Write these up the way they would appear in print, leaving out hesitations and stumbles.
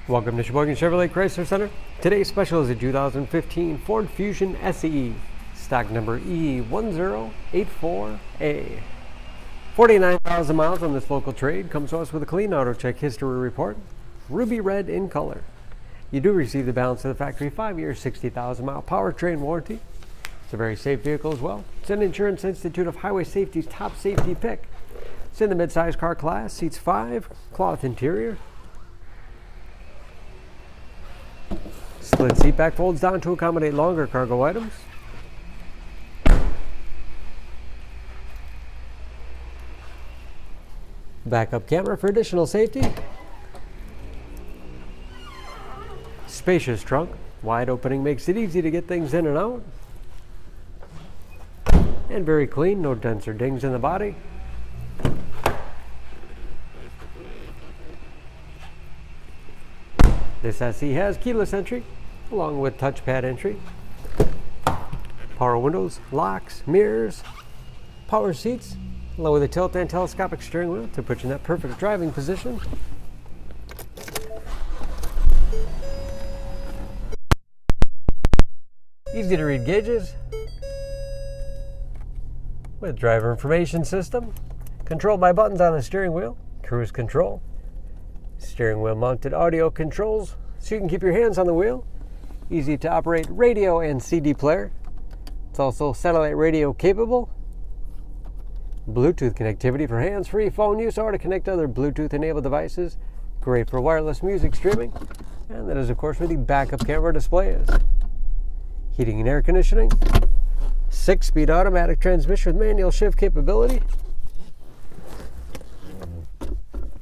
Welcome to Sheboygan Chevrolet Chrysler Center. Today's special is a 2015 Ford Fusion SE, stock number E1084A. 49,000 miles on this local trade, comes to us with a clean auto check history report, ruby red in color. You do receive the balance of the factory 5-year, 60,000 mile powertrain warranty. It's a very safe vehicle as well. It's an Insurance Institute of Highway Safety's Top Safety Pick. It's in the mid-size car class, seats 5, cloth interior. Split seat back folds down to accommodate longer cargo items. Backup camera for additional safety. Spacious trunk. Wide opening makes it easy to get things in and out. And very clean, no dents or dings in the body. This SE has keyless entry, along with touchpad entry, power windows, locks, mirrors, power seats, along with a tilt and telescopic steering wheel to put you in that perfect driving position. Easy to read gauges, with driver information system, controlled by buttons on the steering wheel, cruise control, steering wheel mounted audio controls so you can keep your hands on the wheel. Easy to operate radio and CD player. It's also satellite radio capable. Bluetooth connectivity for hands-free phone use or to connect other Bluetooth enabled devices. Great for wireless music streaming. And that is of course where the backup camera display is. Heating and air conditioning. 6-speed automatic transmission with manual shift capability.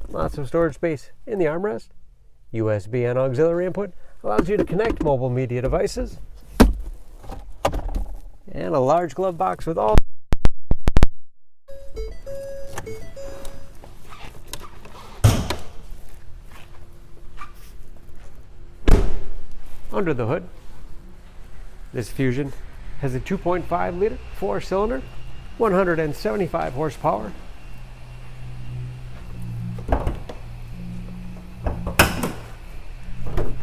Lots of storage space in the armrest. USB and auxiliary input allows you to connect mobile media devices. And a large glove box with all under the hood. This Fusion has a 2.5 liter 4-cylinder, 175 horsepower.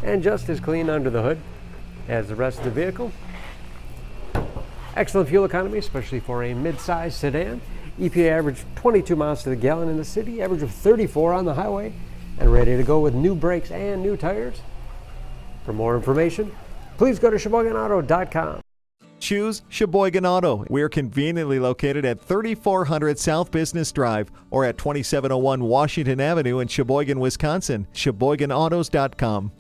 And just as clean under the hood as the rest of the vehicle. Excellent fuel economy, especially for a mid-size sedan. EPA average 22 miles to the gallon in the city, average of 34 on the highway, and ready to go with new brakes and new tires. For more information, please go to SheboyganAuto.com. Choose Sheboygan Auto. We're conveniently located at 3400 South Business Drive or at 2701 Washington Avenue in Sheboygan, Wisconsin. SheboyganAutos.com.